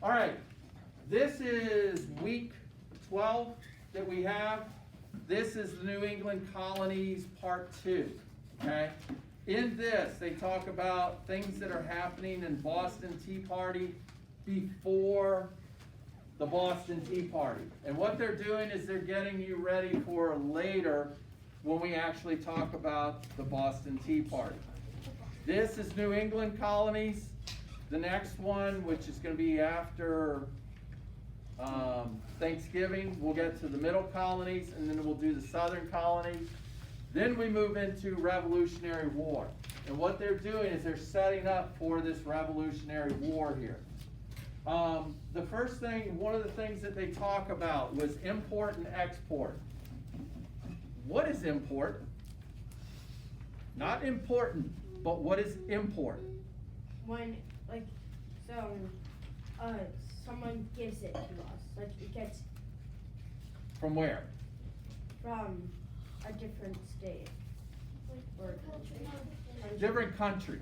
All right, this is week 12 that we have. This is the New England Colonies Part 2, okay? In this, they talk about things that are happening in Boston Tea Party before the Boston Tea Party. And what they're doing is they're getting you ready for later when we actually talk about the Boston Tea Party. This is New England Colonies. The next one, which is going to be after Thanksgiving, we'll get to the middle colonies, and then we'll do the southern colonies. Then we move into Revolutionary War. And what they're doing is they're setting up for this Revolutionary War here. The first thing, one of the things that they talk about was import and export. What is import? Not important, but what is import? When, like, someone gives it to us, like it gets From where? from a different state or country. Different country.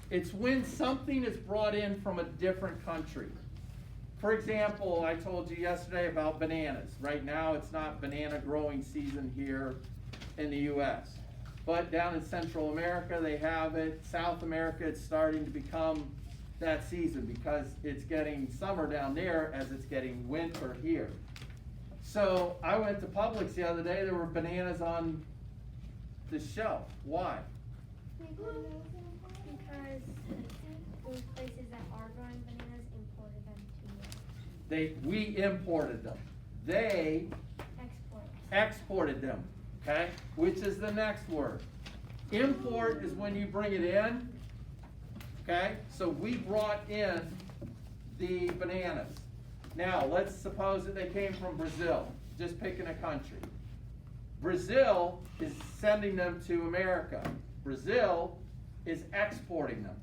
It's when something is brought in from a different country. For example, I told you yesterday about bananas. Right now, it's not banana growing season here in the U.S. But down in Central America, they have it. South America, it's starting to become that season because it's getting summer down there as it's getting winter here. So I went to Publix the other day. There were bananas on the shelf. Why? Because those places that are growing bananas imported them to We imported them. They export. exported them, okay? Which is the next word. Import is when you bring it in, okay? So we brought in the bananas. Now, let's suppose that they came from Brazil, just picking a country. Brazil is sending them to America. Brazil is exporting them.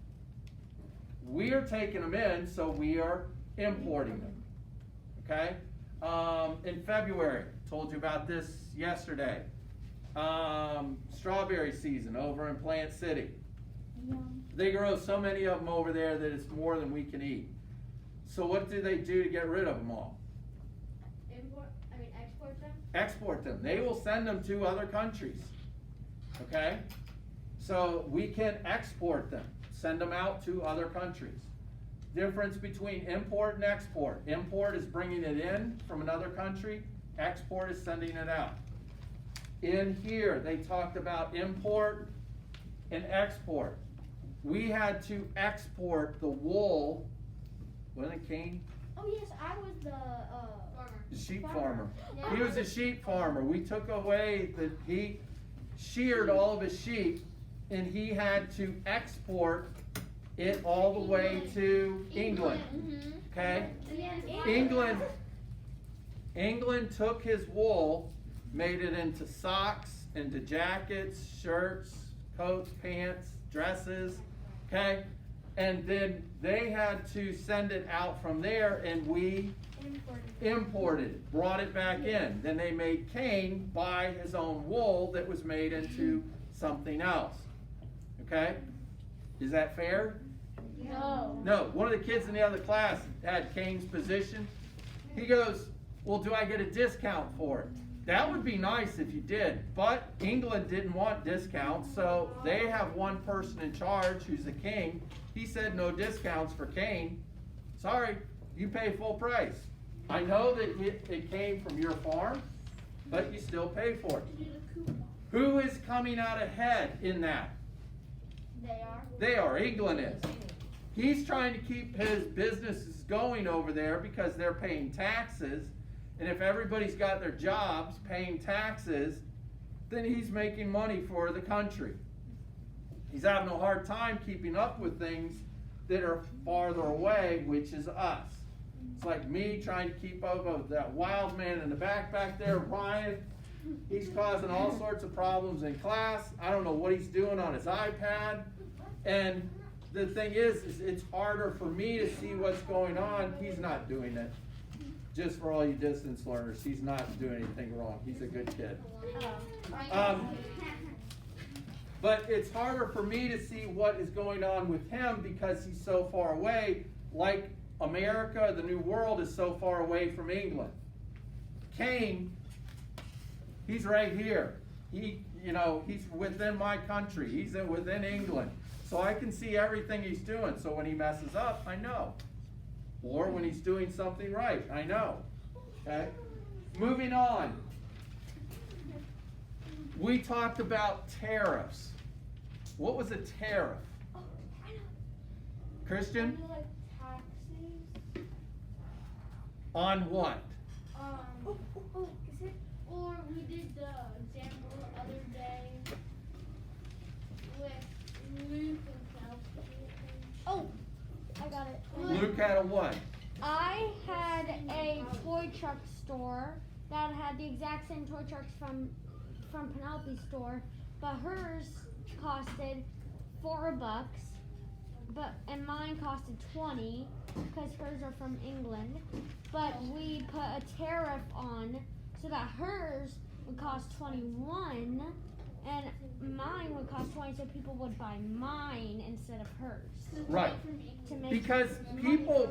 We are taking them in, so we are importing them. Okay? In February, told you about this yesterday. Strawberry season over in Plant City. They grow so many of them over there that it's more than we can eat. So what do they do to get rid of them all? Export them? Export them. They will send them to other countries. Okay? So we can export them, send them out to other countries. Difference between import and export. Import is bringing it in from another country. Export is sending it out. In here, they talked about import and export. We had to export the wool. Wasn't it Cain? Oh yes, I was the The sheep farmer. Yeah. He was a sheep farmer. We took away he sheared all of his sheep, and he had to export it all the way to England. Okay? England took his wool, made it into socks, into jackets, shirts, coats, pants, dresses, okay? And then they had to send it out from there, and we imported it, brought it back in. Then they made Cain buy his own wool that was made into something else. Okay? Is that fair? No. No. One of the kids in the other class had Cain's position. He goes, well, do I get a discount for it? That would be nice if you did, but England didn't want discounts, so they have one person in charge who's the king. He said no discounts for Cain. Sorry, you pay full price. I know that it came from your farm, but you still pay for it. Who is coming out ahead in that? They are. They are. England is. He's trying to keep his businesses going over there because they're paying taxes. And if everybody's got their jobs paying taxes, then he's making money for the country. He's having a hard time keeping up with things that are farther away, which is us. It's like me trying to keep up with that wild man in the back there, Ryan. He's causing all sorts of problems in class. I don't know what he's doing on his iPad. And the thing is it's harder for me to see what's going on. He's not doing it. Just for all you distance learners, he's not doing anything wrong. He's a good kid. But it's harder for me to see what is going on with him because he's so far away. Like America, the New World, is so far away from England. Cain, he's right here. He's within my country. He's within England. So I can see everything he's doing. So when he messes up, I know. Or when he's doing something right, I know. Okay? Moving on. We talked about tariffs. What was a tariff? Christian? Like taxes. On what? Is it? Or we did the example the other day with Luke and Kelsey. I got it. Luke had a what? I had a toy truck store that had the exact same toy trucks from Penelope's store, but hers costed $4, and mine costed 20 because hers are from England. But we put a tariff on so that hers would cost 21 and mine would cost 20, so people would buy mine instead of hers. Right. To make Because people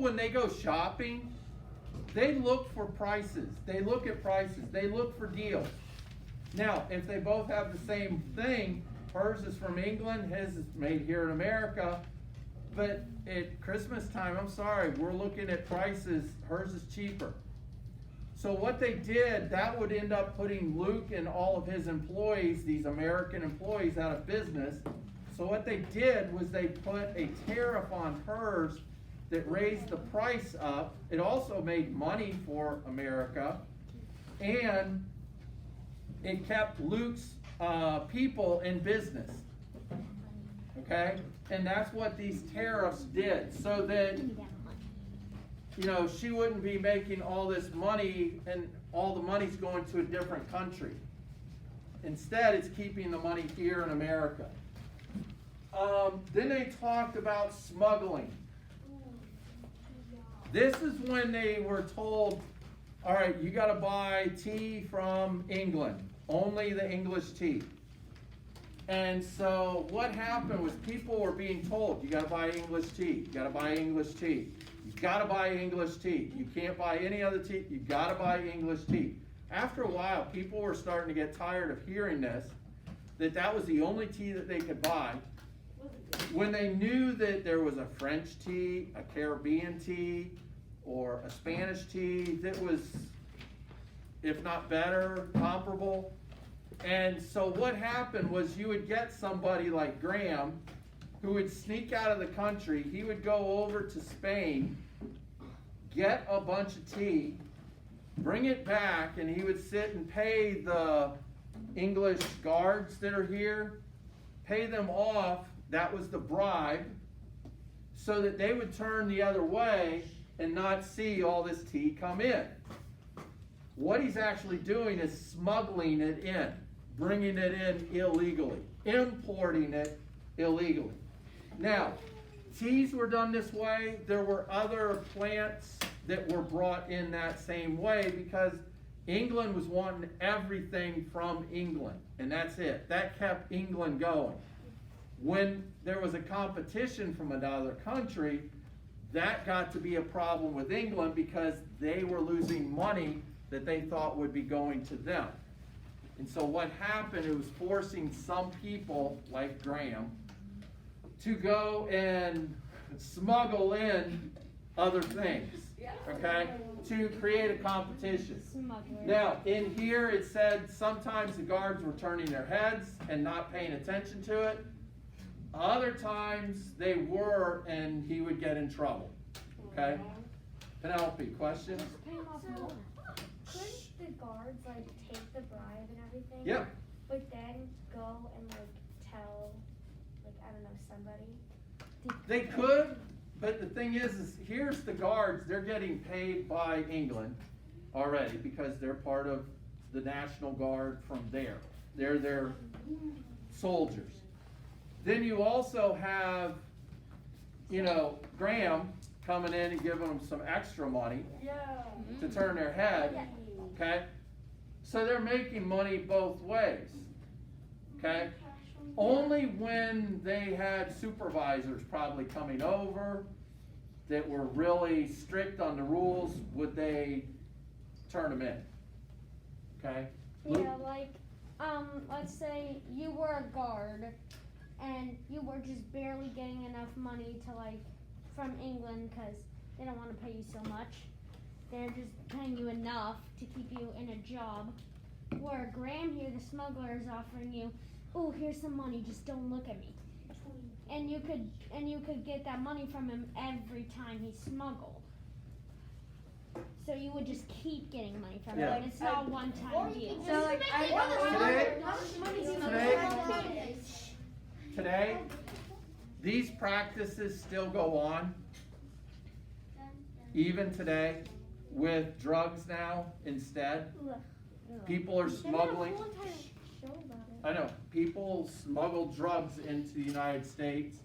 when they go shopping, they look for prices. They look at prices. They look for deals. Now, if they both have the same thing, hers is from England, his is made here in America, but at Christmas time, I'm sorry, we're looking at prices, hers is cheaper. So what they did, that would end up putting Luke and all of his employees, these American employees, out of business. So what they did was they put a tariff on hers that raised the price up. It also made money for America, and it kept Luke's people in business. Okay? And that's what these tariffs did, so that she wouldn't be making all this money and all the money's going to a different country. Instead, it's keeping the money here in America. Then they talked about smuggling. This is when they were told, all right, you got to buy tea from England, only the English tea. And so what happened was people were being told, you got to buy English tea, you got to buy English tea, you got to buy English tea, you can't buy any other tea, you got to buy English tea. After a while, people were starting to get tired of hearing this, that was the only tea that they could buy. When they knew that there was a French tea, a Caribbean tea, or a Spanish tea that was, if not better, comparable. And so what happened was you would get somebody like Graham who would sneak out of the country. He would go over to Spain, get a bunch of tea, bring it back, and he would sit and pay the English guards that are here, pay them off. That was the bribe, so that they would turn the other way and not see all this tea come in. What he's actually doing is smuggling it in, bringing it in illegally, importing it illegally. Now, teas were done this way. There were other plants that were brought in that same way because England was wanting everything from England, and that's it. That kept England going. When there was a competition from another country, that got to be a problem with England because they were losing money that they thought would be going to them. And so what happened, it was forcing some people, like Graham, to go and smuggle in other things, okay, to create a competition. Now, in here it said sometimes the guards were turning their heads and not paying attention to it. Other times they were, and he would get in trouble. Okay? Penelope, questions? Couldn't the guards take the bribe and everything? Yeah. But then go and tell, I don't know, somebody? They could, but the thing is here's the guards. They're getting paid by England already because they're part of the National Guard from there. They're their soldiers. Then you also have, Graham coming in and giving them some extra money to turn their head, okay? So they're making money both ways, okay? Only when they had supervisors probably coming over that were really strict on the rules, would they turn them in? Okay? Luke? Yeah, like, let's say you were a guard and you were just barely getting enough money to, like, from England, because they don't want to pay you so much. They're just paying you enough to keep you in a job. Where Graham here, the smuggler, is offering you, oh, here's some money, just don't look at me. And you could get that money from him every time he smuggled. So you would just keep getting money from Yeah. him. It's not a one-time deal. So like Today, these practices still go on, even today, with drugs now instead. People are smuggling. I know, people smuggle drugs into the United States.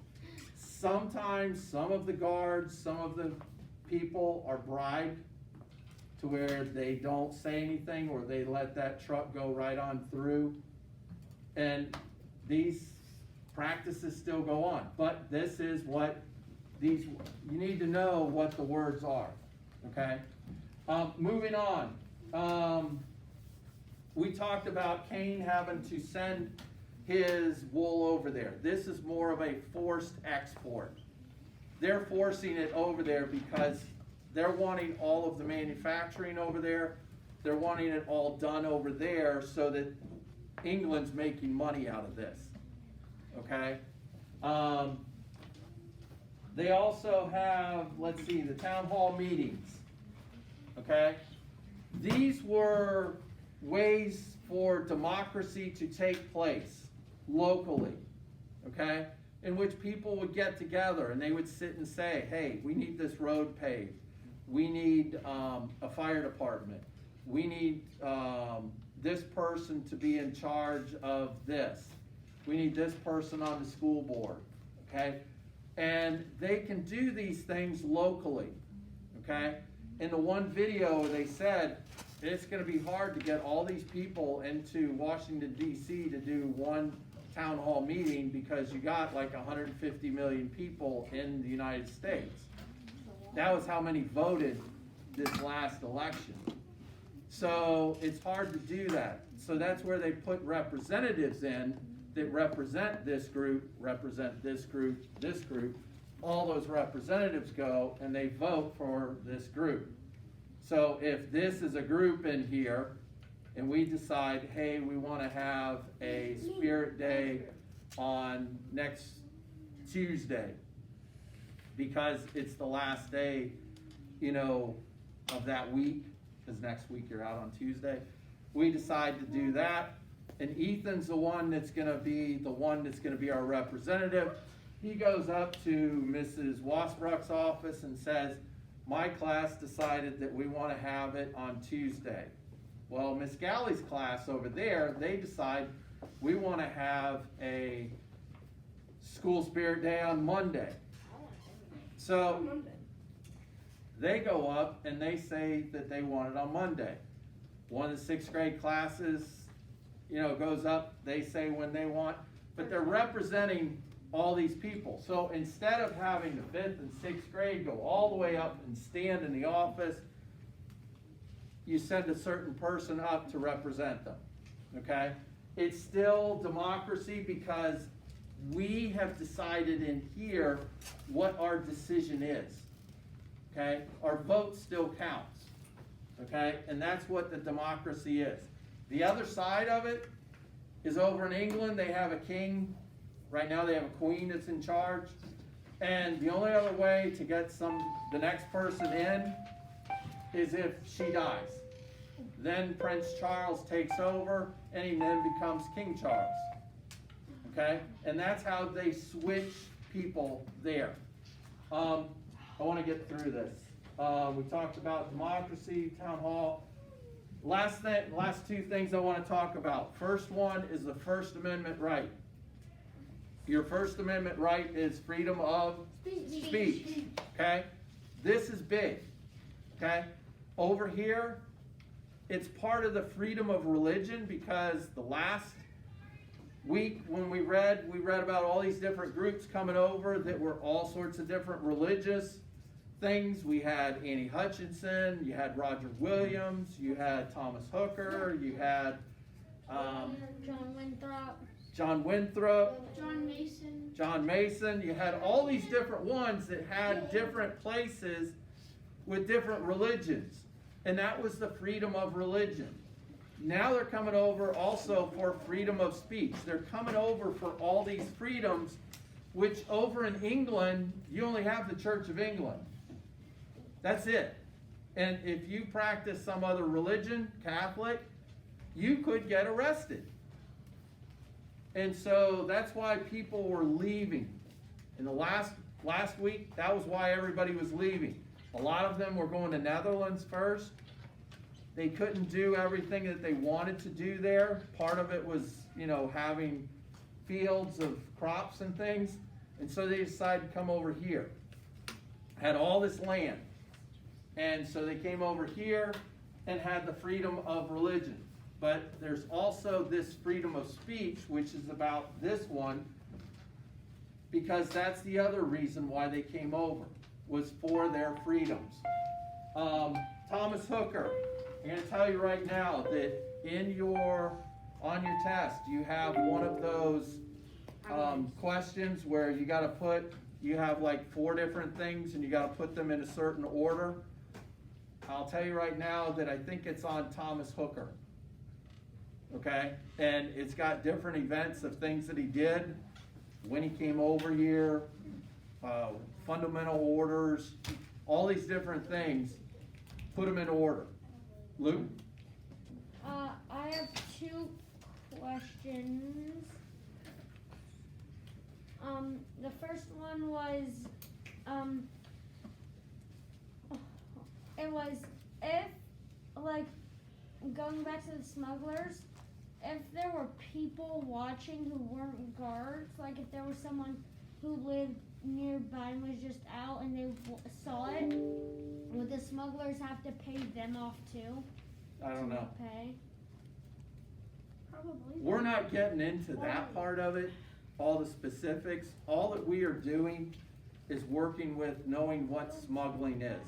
Sometimes some of the guards, some of the people are bribed to where they don't say anything, or they let that truck go right on through. And these practices still go on, but this is what you need to know what the words are, okay? Moving on, we talked about Cain having to send his wool over there. This is more of a forced export. They're forcing it over there because they're wanting all of the manufacturing over there. They're wanting it all done over there so that England's making money out of this, okay? They also have, let's see, the town hall meetings, okay? These were ways for democracy to take place locally, okay? In which people would get together and they would sit and say, hey, we need this road paved. We need a fire department. We need this person to be in charge of this. We need this person on the school board, okay? And they can do these things locally, okay? In the one video, they said it's going to be hard to get all these people into Washington, D.C. to do one town hall meeting because you got like 150 million people in the United States. That was how many voted this last election. So it's hard to do that. So that's where they put representatives in that represent this group, this group. All those representatives go and they vote for this group. So if this is a group in here and we decide, hey, we want to have a Spirit Day on next Tuesday because it's the last day, of that week, because next week you're out on Tuesday. We decide to do that, and Ethan's the one that's going to be our representative. He goes up to Mrs. Wasbrook's office and says, my class decided that we want to have it on Tuesday. Well, Miss Galley's class over there, they decide we want to have a school Spirit Day on Monday. So they go up and they say that they want it on Monday. One of the 6th grade classes, goes up, they say when they want, but they're representing all these people. So instead of having the 5th and 6th grade go all the way up and stand in the office, you send a certain person up to represent them, okay? It's still democracy because we have decided in here what our decision is, okay? Our vote still counts, okay? And that's what the democracy is. The other side of it is over in England, they have a king. Right now they have a queen that's in charge. And the only other way to get the next person in is if she dies. Then Prince Charles takes over and he then becomes King Charles. Okay? And that's how they switch people there. I want to get through this. We talked about democracy, town hall. Last two things I want to talk about. First one is the First Amendment right. Your First Amendment right is freedom of speech. Okay? This is big. Okay? Over here, it's part of the freedom of religion because the last week when we read about all these different groups coming over that were all sorts of different religious things. We had Annie Hutchinson, you had Roger Williams, you had Thomas Hooker, you had John Winthrop. John Winthrop, John Mason. you had all these different ones that had different places with different religions. And that was the freedom of religion. Now they're coming over also for freedom of speech. They're coming over for all these freedoms, which over in England, you only have the Church of England. That's it. And if you practice some other religion, Catholic, you could get arrested. And so that's why people were leaving. In the last week, that was why everybody was leaving. A lot of them were going to Netherlands first. They couldn't do everything that they wanted to do there. Part of it was, having fields of crops and things. And so they decided to come over here. Had all this land. And so they came over here and had the freedom of religion. But there's also this freedom of speech, which is about this one, because that's the other reason why they came over, was for their freedoms. Thomas Hooker, I'm going to tell you right now that on your test, you have one of those questions where you have like 4 different things and you got to put them in a certain order. I'll tell you right now that I think it's on Thomas Hooker. Okay? And it's got different events of things that he did when he came over here, fundamental orders, all these different things. Put them in order. Luke? I have 2 questions. The first one was, it was if, like, going back to the smugglers, if there were people watching who weren't guards, like if there was someone who lived nearby and was just out and they saw it, would the smugglers have to pay them off too? I don't know. Pay? Probably. We're not getting into that part of it, all the specifics. All that we are doing is working with knowing what smuggling is.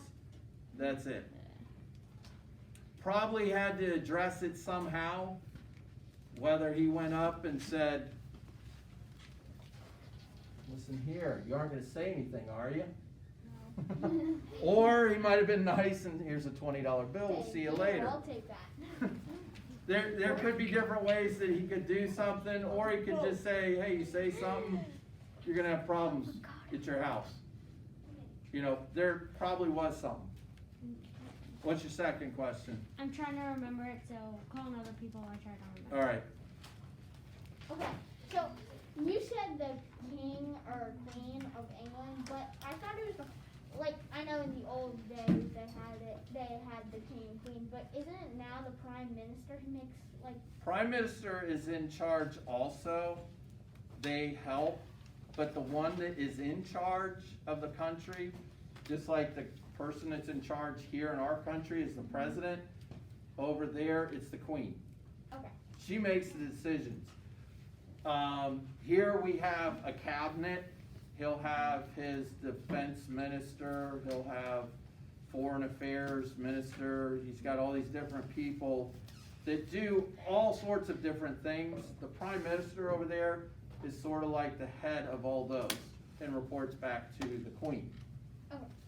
That's it. Probably had to address it somehow, whether he went up and said, listen here, you aren't going to say anything, are you? No. Or he might have been nice and here's a $20 bill, we'll see you later. I'll take that. There could be different ways that he could do something, or he could just say, hey, you say something, you're going to have problems at your house. There probably was something. What's your second question? I'm trying to remember it, so calling other people, I try to remember. All right. Okay, so you said the king or queen of England, but I thought it was like, I know in the old days they had the king and queen, but isn't it now the prime minister who makes like? Prime Minister is in charge also. They help, but the one that is in charge of the country, just like the person that's in charge here in our country is the president, over there it's the queen. Okay. She makes the decisions. Here we have a cabinet. He'll have his defense minister, he'll have foreign affairs minister, he's got all these different people that do all sorts of different things. The prime minister over there is sort of like the head of all those and reports back to the queen.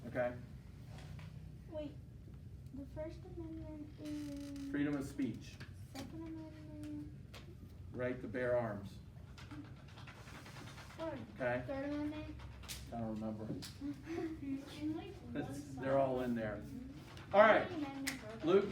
Okay? Wait, the First Amendment is... Freedom of speech, Second Amendment... right to bear arms. Okay? Third Amendment? I don't remember. In like one They're all in there. All right, Amendments are- Luke,